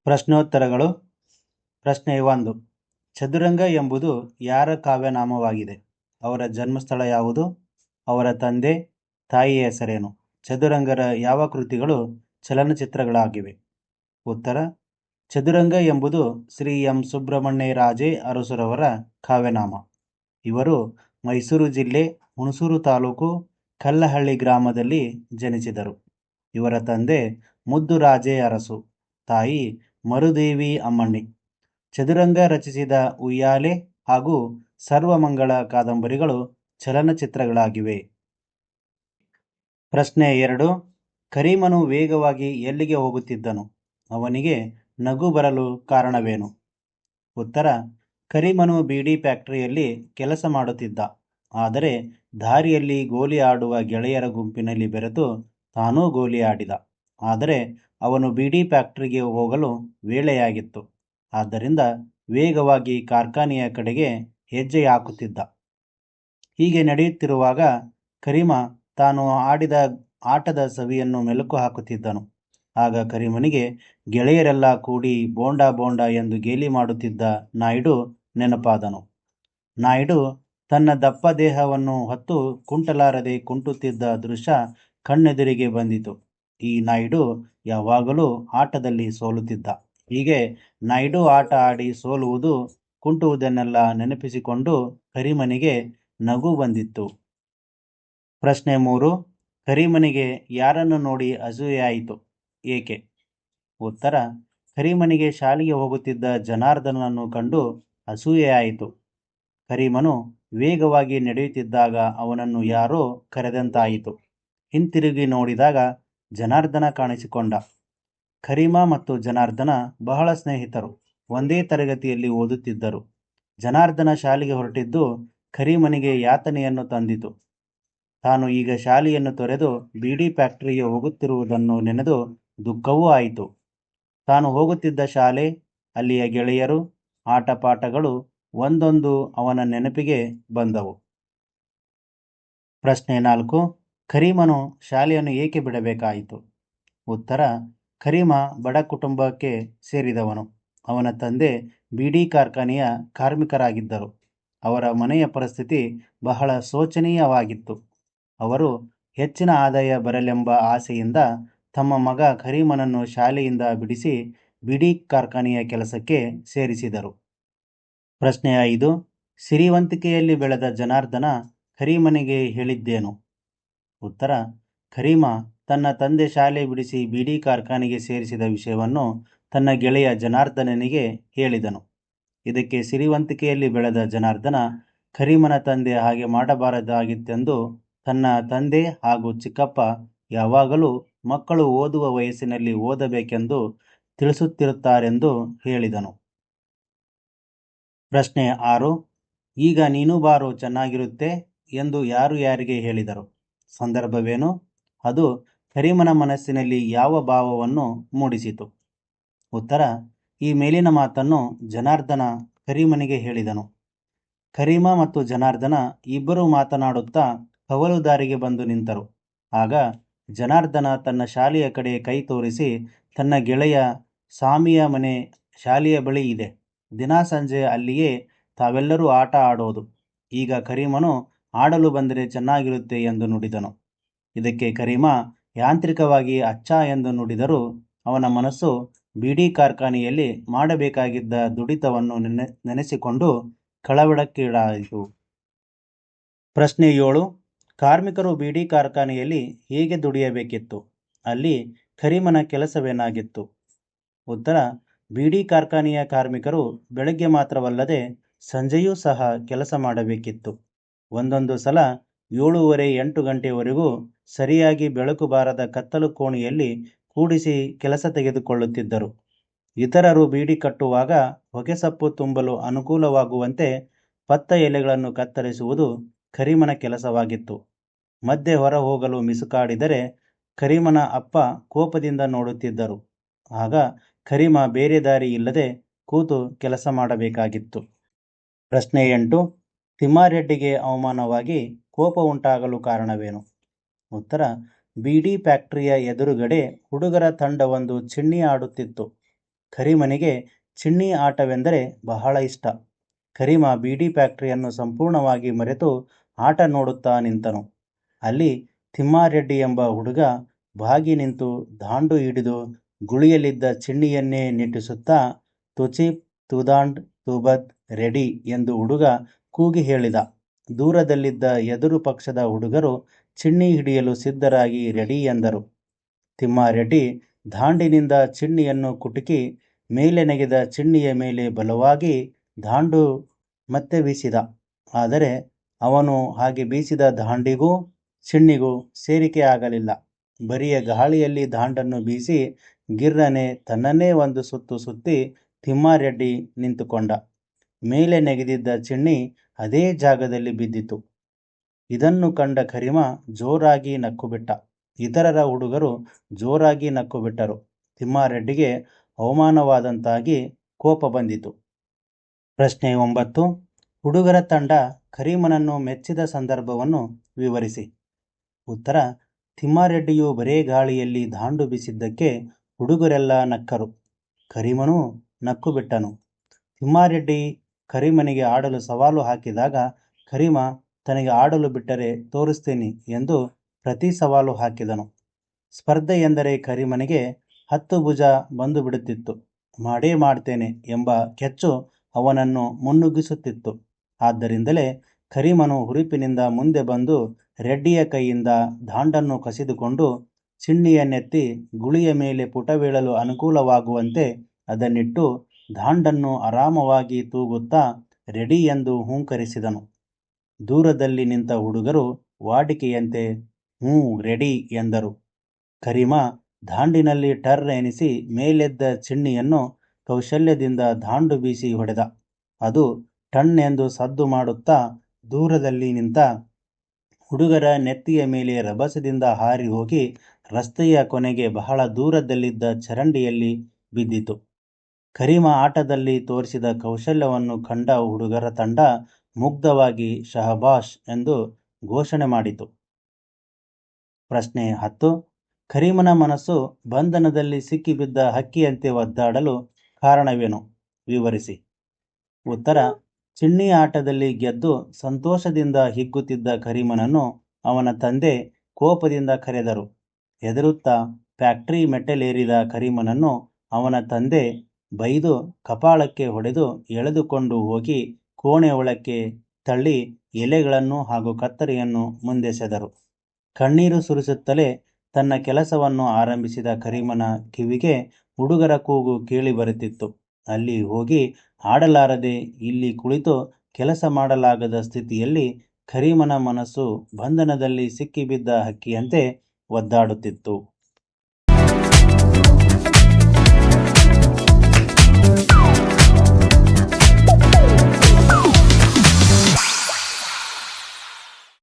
ಪ್ರಶ್ನೋತ್ತರಗಳು. ಪ್ರಶ್ನೆ 1. ಚದುರಂಗ ಎಂಬುದು ಯಾರ ಕಾವ್ಯನಾಮವಾಗಿದೆ? ಅವರ ಜನ್ಮಸ್ಥಳ ಯಾವುದು? ಅವರ ತಂದೆ ತಾಯಿಯ ಹೆಸರೇನು? ಚದುರಂಗರ ಯಾವ ಕೃತಿಗಳು ಚಲನಚಿತ್ರಗಳಾಗಿವೆ? ಉತ್ತರ: ಚದುರಂಗ ಎಂಬುದು ಶ್ರೀ ಎಂ ಸುಬ್ರಹ್ಮಣ್ಯ ರಾಜೇ ಅರಸುರವರ ಕಾವ್ಯನಾಮ. ಇವರು ಮೈಸೂರು ಜಿಲ್ಲೆ ಹುಣಸೂರು ತಾಲೂಕು ಕಲ್ಲಹಳ್ಳಿ ಗ್ರಾಮದಲ್ಲಿ ಜನಿಸಿದರು. ಇವರ ತಂದೆ ಮುದ್ದು ರಾಜೇ ಅರಸು, ತಾಯಿ ಮರುದೇವಿ ಅಮ್ಮಣ್ಣಿ. ಚದುರಂಗ ರಚಿಸಿದ ಉಯ್ಯಾಲೆ ಹಾಗೂ ಸರ್ವಮಂಗಳ ಕಾದಂಬರಿಗಳು ಚಲನಚಿತ್ರಗಳಾಗಿವೆ. ಪ್ರಶ್ನೆ 2. ಕರೀಮನು ವೇಗವಾಗಿ ಎಲ್ಲಿಗೆ ಹೋಗುತ್ತಿದ್ದನು? ಅವನಿಗೆ ನಗು ಬರಲು ಕಾರಣವೇನು? ಉತ್ತರ: ಕರೀಮನು ಬೀಡಿ ಫ್ಯಾಕ್ಟರಿಯಲ್ಲಿ ಕೆಲಸ ಮಾಡುತ್ತಿದ್ದ. ಆದರೆ ದಾರಿಯಲ್ಲಿ ಗೋಲಿ ಆಡುವ ಗೆಳೆಯರ ಗುಂಪಿನಲ್ಲಿ ಬೆರೆತು ತಾನೂ ಗೋಲಿ ಆಡಿದ. ಆದರೆ ಅವನು ಬೀಡಿ ಫ್ಯಾಕ್ಟರಿಗೆ ಹೋಗಲು ವೇಳೆಯಾಗಿತ್ತು. ಆದ್ದರಿಂದ ವೇಗವಾಗಿ ಕಾರ್ಖಾನೆಯ ಕಡೆಗೆ ಹೆಜ್ಜೆ ಹಾಕುತ್ತಿದ್ದ. ಹೀಗೆ ನಡೆಯುತ್ತಿರುವಾಗ ಕರೀಮ ತಾನು ಆಡಿದ ಆಟದ ಸವಿಯನ್ನು ಮೆಲುಕು ಹಾಕುತ್ತಿದ್ದನು. ಆಗ ಕರೀಮನಿಗೆ ಗೆಳೆಯರೆಲ್ಲ ಕೂಡಿ ಬೋಂಡಾ ಬೋಂಡಾ ಎಂದು ಗೇಲಿ ಮಾಡುತ್ತಿದ್ದ ನಾಯ್ಡು ನೆನಪಾದನು. ನಾಯ್ಡು ತನ್ನ ದಪ್ಪ ದೇಹವನ್ನು ಹೊತ್ತು ಕುಂಟಲಾರದೆ ಕುಂಟುತ್ತಿದ್ದ ದೃಶ್ಯ ಕಣ್ಣೆದುರಿಗೆ ಬಂದಿತು. ಈ ನಾಯ್ಡು ಯಾವಾಗಲೂ ಆಟದಲ್ಲಿ ಸೋಲುತ್ತಿದ್ದ. ಹೀಗೆ ನಾಯ್ಡು ಆಟ ಆಡಿ ಸೋಲುವುದು, ಕುಂಟುವುದನ್ನೆಲ್ಲ ನೆನಪಿಸಿಕೊಂಡು ಕರೀಮನಿಗೆ ನಗು ಬಂದಿತ್ತು. ಪ್ರಶ್ನೆ 3. ಕರೀಮನಿಗೆ ಯಾರನ್ನು ನೋಡಿ ಅಸೂಯೆಯಾಯಿತು? ಏಕೆ? ಉತ್ತರ: ಕರೀಮನಿಗೆ ಶಾಲೆಗೆ ಹೋಗುತ್ತಿದ್ದ ಜನಾರ್ದನನನ್ನು ಕಂಡು ಅಸೂಯೆಯಾಯಿತು. ಕರೀಮನು ವೇಗವಾಗಿ ನಡೆಯುತ್ತಿದ್ದಾಗ ಅವನನ್ನು ಯಾರೋ ಕರೆದಂತಾಯಿತು. ಹಿಂತಿರುಗಿ ನೋಡಿದಾಗ ಜನಾರ್ದನ ಕಾಣಿಸಿಕೊಂಡ. ಕರೀಮ ಮತ್ತು ಜನಾರ್ದನ ಬಹಳ ಸ್ನೇಹಿತರು. ಒಂದೇ ತರಗತಿಯಲ್ಲಿ ಓದುತ್ತಿದ್ದರು. ಜನಾರ್ದನ ಶಾಲೆಗೆ ಹೊರಟಿದ್ದು ಕರೀಮನಿಗೆ ಯಾತನೆಯನ್ನು ತಂದಿತು. ತಾನು ಈಗ ಶಾಲೆಯನ್ನು ತೊರೆದು ಬೀಡಿ ಫ್ಯಾಕ್ಟರಿಗೆ ಹೋಗುತ್ತಿರುವುದನ್ನು ನೆನೆದು ದುಃಖವೂ ಆಯಿತು. ತಾನು ಹೋಗುತ್ತಿದ್ದ ಶಾಲೆ, ಅಲ್ಲಿಯ ಗೆಳೆಯರು, ಆಟ ಪಾಠಗಳು ಒಂದೊಂದು ಅವನ ನೆನಪಿಗೆ ಬಂದವು. ಪ್ರಶ್ನೆ 4. ಕರೀಮನು ಶಾಲೆಯನ್ನು ಏಕೆ ಬಿಡಬೇಕಾಯಿತು? ಉತ್ತರ: ಕರೀಮ ಬಡ ಕುಟುಂಬಕ್ಕೆ ಸೇರಿದವನು. ಅವನ ತಂದೆ ಬೀಡಿ ಕಾರ್ಖಾನೆಯ ಕಾರ್ಮಿಕರಾಗಿದ್ದರು. ಅವರ ಮನೆಯ ಪರಿಸ್ಥಿತಿ ಬಹಳ ಶೋಚನೀಯವಾಗಿತ್ತು. ಅವರು ಹೆಚ್ಚಿನ ಆದಾಯ ಬರಲೆಂಬ ಆಸೆಯಿಂದ ತಮ್ಮ ಮಗ ಕರೀಮನನ್ನು ಶಾಲೆಯಿಂದ ಬಿಡಿಸಿ ಬೀಡಿ ಕಾರ್ಖಾನೆಯ ಕೆಲಸಕ್ಕೆ ಸೇರಿಸಿದರು. ಪ್ರಶ್ನೆ 5. ಸಿರಿವಂತಿಕೆಯಲ್ಲಿ ಬೆಳೆದ ಜನಾರ್ದನ ಕರೀಮನಿಗೆ ಹೇಳಿದ್ದೇನು? ಉತ್ತರ: ಕರೀಮ ತನ್ನ ತಂದೆ ಶಾಲೆ ಬಿಡಿಸಿ ಬೀಡಿ ಕಾರ್ಖಾನೆಗೆ ಸೇರಿಸಿದ ವಿಷಯವನ್ನು ತನ್ನ ಗೆಳೆಯ ಜನಾರ್ದನನಿಗೆ ಹೇಳಿದನು. ಇದಕ್ಕೆ ಸಿರಿವಂತಿಕೆಯಲ್ಲಿ ಬೆಳೆದ ಜನಾರ್ದನ ಕರೀಮನ ತಂದೆ ಹಾಗೆ ಮಾಡಬಾರದಾಗಿತ್ತೆಂದು ತನ್ನ ತಂದೆ ಹಾಗೂ ಚಿಕ್ಕಪ್ಪ ಯಾವಾಗಲೂ ಮಕ್ಕಳು ಓದುವ ವಯಸ್ಸಿನಲ್ಲಿ ಓದಬೇಕೆಂದು ತಿಳಿಸುತ್ತಿರುತ್ತಾರೆಂದು ಹೇಳಿದನು. ಪ್ರಶ್ನೆ 6. ಈಗ ನೀನು ಬಾರೋ ಚೆನ್ನಾಗಿರುತ್ತೆ ಎಂದು ಯಾರು ಯಾರಿಗೆ ಹೇಳಿದರು? ಸಂದರ್ಭವೇನು? ಅದು ಕರೀಮನ ಮನಸ್ಸಿನಲ್ಲಿ ಯಾವ ಭಾವವನ್ನು ಮೂಡಿಸಿತು? ಉತ್ತರ: ಈ ಮೇಲಿನ ಮಾತನ್ನು ಜನಾರ್ದನ ಕರೀಮನಿಗೆ ಹೇಳಿದನು. ಕರೀಮ ಮತ್ತು ಜನಾರ್ದನ ಇಬ್ಬರೂ ಮಾತನಾಡುತ್ತಾ ಕವಲು ದಾರಿಗೆ ಬಂದು ನಿಂತರು. ಆಗ ಜನಾರ್ದನ ತನ್ನ ಶಾಲೆಯ ಕಡೆ ಕೈ ತೋರಿಸಿ, ತನ್ನ ಗೆಳೆಯ ಸ್ವಾಮಿಯ ಮನೆ ಶಾಲೆಯ ಬಳಿ ಇದೆ. ದಿನಾ ಸಂಜೆ ಅಲ್ಲಿಯೇ ತಾವೆಲ್ಲರೂ ಆಟ ಆಡೋದು. ಈಗ ಕರೀಮನು ಆಡಲು ಬಂದರೆ ಚೆನ್ನಾಗಿರುತ್ತೆ ಎಂದು ನುಡಿದನು. ಇದಕ್ಕೆ ಕರೀಮ ಯಾಂತ್ರಿಕವಾಗಿ ಅಚ್ಚಾ ಎಂದು ನುಡಿದರೂ ಅವನ ಮನಸ್ಸು ಬೀಡಿ ಕಾರ್ಖಾನೆಯಲ್ಲಿ ಮಾಡಬೇಕಾಗಿದ್ದ ದುಡಿತವನ್ನು ನೆನೆಸಿಕೊಂಡು ಕಳವಳಕ್ಕೀಡಾಯಿತು. ಪ್ರಶ್ನೆ 7. ಕಾರ್ಮಿಕರು ಬೀಡಿ ಕಾರ್ಖಾನೆಯಲ್ಲಿ ಹೇಗೆ ದುಡಿಯಬೇಕಿತ್ತು? ಅಲ್ಲಿ ಕರೀಮನ ಕೆಲಸವೇನಾಗಿತ್ತು? ಉತ್ತರ: ಬೀಡಿ ಕಾರ್ಖಾನೆಯ ಕಾರ್ಮಿಕರು ಬೆಳಗ್ಗೆ ಮಾತ್ರವಲ್ಲದೆ ಸಂಜೆಯೂ ಸಹ ಕೆಲಸ ಮಾಡಬೇಕಿತ್ತು. ಒಂದೊಂದು ಸಲ 7:30-8 ಗಂಟೆಯವರೆಗೂ ಸರಿಯಾಗಿ ಬೆಳಕು ಬಾರದ ಕತ್ತಲು ಕೋಣೆಯಲ್ಲಿ ಕೂಡಿಸಿ ಕೆಲಸ ತೆಗೆದುಕೊಳ್ಳುತ್ತಿದ್ದರು. ಇತರರು ಬೀಡಿ ಕಟ್ಟುವಾಗ ಹೊಗೆಸೊಪ್ಪು ತುಂಬಲು ಅನುಕೂಲವಾಗುವಂತೆ ಪತ್ತ ಎಲೆಗಳನ್ನು ಕತ್ತರಿಸುವುದು ಕರೀಮನ ಕೆಲಸವಾಗಿತ್ತು. ಮಧ್ಯೆ ಹೊರ ಹೋಗಲು ಮಿಸುಕಾಡಿದರೆ ಕರೀಮನ ಅಪ್ಪ ಕೋಪದಿಂದ ನೋಡುತ್ತಿದ್ದರು. ಆಗ ಕರೀಮ ಬೇರೆ ದಾರಿ ಇಲ್ಲದೆ ಕೂತು ಕೆಲಸ ಮಾಡಬೇಕಾಗಿತ್ತು. ಪ್ರಶ್ನೆ 8. ತಿಮ್ಮಾರೆಡ್ಡಿಗೆ ಅವಮಾನವಾಗಿ ಕೋಪ ಉಂಟಾಗಲು ಕಾರಣವೇನು? ಉತ್ತರ: ಬೀಡಿ ಫ್ಯಾಕ್ಟರಿಯ ಎದುರುಗಡೆ ಹುಡುಗರ ತಂಡವೊಂದು ಚಿಣ್ಣಿ ಆಡುತ್ತಿತ್ತು. ಕರೀಮನಿಗೆ ಚಿಣ್ಣಿ ಆಟವೆಂದರೆ ಬಹಳ ಇಷ್ಟ. ಕರೀಮ ಬೀಡಿ ಫ್ಯಾಕ್ಟರಿಯನ್ನು ಸಂಪೂರ್ಣವಾಗಿ ಮರೆತು ಆಟ ನೋಡುತ್ತಾ ನಿಂತನು. ಅಲ್ಲಿ ತಿಮ್ಮಾರೆಡ್ಡಿ ಎಂಬ ಹುಡುಗ ಬಾಗಿ ನಿಂತು ದಾಂಡು ಹಿಡಿದು ಗುಳಿಯಲ್ಲಿದ್ದ ಚಿಣ್ಣಿಯನ್ನೇ ನಿಟ್ಟಿಸುತ್ತಾ ತುಚೀಪ್ ತುದಾಂಡ್ ತುಬದ್ ರೆಡಿ ಎಂದು ಹುಡುಗ ಕೂಗಿ ಹೇಳಿದ. ದೂರದಲ್ಲಿದ್ದ ಎದುರು ಪಕ್ಷದ ಹುಡುಗರು ಚಿಣ್ಣಿ ಹಿಡಿಯಲು ಸಿದ್ಧರಾಗಿ ರೆಡಿ ಎಂದರು. ತಿಮ್ಮಾರೆಡ್ಡಿ ದಾಂಡಿನಿಂದ ಚಿಣ್ಣಿಯನ್ನು ಕುಟುಕಿ ಮೇಲೆ ನೆಗೆದ ಚಿಣ್ಣಿಯ ಮೇಲೆ ಬಲವಾಗಿ ದಾಂಡು ಮತ್ತೆ ಬೀಸಿದ. ಆದರೆ ಅವನು ಹಾಗೆ ಬೀಸಿದ ದಾಂಡಿಗೂ ಚಿಣ್ಣಿಗೂ ಸೇರಿಕೆ ಆಗಲಿಲ್ಲ. ಬರಿಯ ಗಾಳಿಯಲ್ಲಿ ದಾಂಡನ್ನು ಬೀಸಿ ಗಿರ್ರನೆ ತನ್ನನ್ನೇ ಒಂದು ಸುತ್ತು ಸುತ್ತಿ ತಿಮ್ಮಾರೆಡ್ಡಿ ನಿಂತುಕೊಂಡ. ಮೇಲೆ ನೆಗೆದಿದ್ದ ಚಿಣ್ಣಿ ಅದೇ ಜಾಗದಲ್ಲಿ ಬಿದ್ದಿತು. ಇದನ್ನು ಕಂಡ ಕರೀಮ ಜೋರಾಗಿ ನಕ್ಕುಬಿಟ್ಟ. ಇತರರ ಹುಡುಗರು ಜೋರಾಗಿ ನಕ್ಕುಬಿಟ್ಟರು. ತಿಮ್ಮಾರೆಡ್ಡಿಗೆ ಅವಮಾನವಾದಂತಾಗಿ ಕೋಪ ಬಂದಿತು. ಪ್ರಶ್ನೆ 9. ಹುಡುಗರ ತಂಡ ಕರೀಮನನ್ನು ಮೆಚ್ಚಿದ ಸಂದರ್ಭವನ್ನು ವಿವರಿಸಿ. ಉತ್ತರ: ತಿಮ್ಮಾರೆಡ್ಡಿಯು ಬರೇ ಗಾಳಿಯಲ್ಲಿ ದಾಂಡು ಬೀಸಿದ್ದಕ್ಕೆ ಹುಡುಗರೆಲ್ಲ ನಕ್ಕರು. ಕರೀಮನೂ ನಕ್ಕುಬಿಟ್ಟನು. ತಿಮ್ಮಾರೆಡ್ಡಿ ಕರೀಮನಿಗೆ ಆಡಲು ಸವಾಲು ಹಾಕಿದಾಗ ಕರೀಮ ತನಗೆ ಆಡಲು ಬಿಟ್ಟರೆ ತೋರಿಸ್ತೀನಿ ಎಂದು ಪ್ರತಿ ಸವಾಲು ಹಾಕಿದನು. ಸ್ಪರ್ಧೆ ಎಂದರೆ ಕರೀಮನಿಗೆ 10 ಭುಜ ಬಂದು ಬಿಡುತ್ತಿತ್ತು. ಮಾಡೇ ಮಾಡ್ತೇನೆ ಎಂಬ ಕೆಚ್ಚು ಅವನನ್ನು ಮುನ್ನುಗ್ಗಿಸುತ್ತಿತ್ತು. ಆದ್ದರಿಂದಲೇ ಕರೀಮನು ಹುರುಪಿನಿಂದ ಮುಂದೆ ಬಂದು ರೆಡ್ಡಿಯ ಕೈಯಿಂದ ದಾಂಡನ್ನು ಕಸಿದುಕೊಂಡು ಚಿಣ್ಣಿಯನ್ನೆತ್ತಿ ಗುಳಿಯ ಮೇಲೆ ಪುಟವೀಳಲು ಅನುಕೂಲವಾಗುವಂತೆ ಅದನ್ನಿಟ್ಟು ದಾಂಡನ್ನು ಆರಾಮವಾಗಿ ತೂಗುತ್ತಾ ರೆಡಿ ಎಂದು ಹೂಂಕರಿಸಿದನು. ದೂರದಲ್ಲಿ ನಿಂತ ಹುಡುಗರು ವಾಡಿಕೆಯಂತೆ ಹ್ಞೂ ರೆಡಿ ಎಂದರು. ಕರೀಮ ದಾಂಡಿನಲ್ಲಿ ಟರ್ ಎನಿಸಿ ಮೇಲೆದ್ದ ಚಿಣ್ಣಿಯನ್ನು ಕೌಶಲ್ಯದಿಂದ ದಾಂಡು ಬೀಸಿ ಹೊಡೆದ. ಅದು ಟಣ್ ಎಂದು ಸದ್ದು ಮಾಡುತ್ತಾ ದೂರದಲ್ಲಿ ನಿಂತ ಹುಡುಗರ ನೆತ್ತಿಯ ಮೇಲೆ ರಭಸದಿಂದ ಹಾರಿ ಹೋಗಿ ರಸ್ತೆಯ ಕೊನೆಗೆ ಬಹಳ ದೂರದಲ್ಲಿದ್ದ ಚರಂಡಿಯಲ್ಲಿ ಬಿದ್ದಿತು. ಕರೀಮ ಆಟದಲ್ಲಿ ತೋರಿಸಿದ ಕೌಶಲ್ಯವನ್ನು ಕಂಡ ಹುಡುಗರ ತಂಡ ಮುಗ್ಧವಾಗಿ ಶಹಬಾಷ್ ಎಂದು ಘೋಷಣೆ ಮಾಡಿತು. ಪ್ರಶ್ನೆ 10. ಕರೀಮನ ಮನಸ್ಸು ಬಂಧನದಲ್ಲಿ ಸಿಕ್ಕಿಬಿದ್ದ ಹಕ್ಕಿಯಂತೆ ಒದ್ದಾಡಲು ಕಾರಣವೇನು? ವಿವರಿಸಿ. ಉತ್ತರ: ಚಿಣ್ಣಿ ಆಟದಲ್ಲಿ ಗೆದ್ದು ಸಂತೋಷದಿಂದ ಹಿಗ್ಗುತ್ತಿದ್ದ ಕರೀಮನನ್ನು ಅವನ ತಂದೆ ಕೋಪದಿಂದ ಕರೆದರು. ಹೆದರುತ್ತಾ ಫ್ಯಾಕ್ಟರಿ ಮೆಟ್ಟಲೇರಿದ ಕರೀಮನನ್ನು ಅವನ ತಂದೆ ಬೈದು ಕಪಾಳಕ್ಕೆ ಹೊಡೆದು ಎಳೆದುಕೊಂಡು ಹೋಗಿ ಕೋಣೆ ಒಳಕ್ಕೆ ತಳ್ಳಿ ಎಲೆಗಳನ್ನು ಹಾಗೂ ಕತ್ತರಿಯನ್ನು ಮುಂದೆಸೆದರು. ಕಣ್ಣೀರು ಸುರಿಸುತ್ತಲೇ ತನ್ನ ಕೆಲಸವನ್ನು ಆರಂಭಿಸಿದ ಕರೀಮನ ಕಿವಿಗೆ ಹುಡುಗರ ಕೂಗು ಕೇಳಿಬರುತ್ತಿತ್ತು. ಅಲ್ಲಿ ಹೋಗಿ ಆಡಲಾರದೆ ಇಲ್ಲಿ ಕುಳಿತು ಕೆಲಸ ಮಾಡಲಾಗದ ಸ್ಥಿತಿಯಲ್ಲಿ ಕರೀಮನ ಮನಸ್ಸು ಬಂಧನದಲ್ಲಿ ಸಿಕ್ಕಿಬಿದ್ದ ಹಕ್ಕಿಯಂತೆ ಒದ್ದಾಡುತ್ತಿತ್ತು.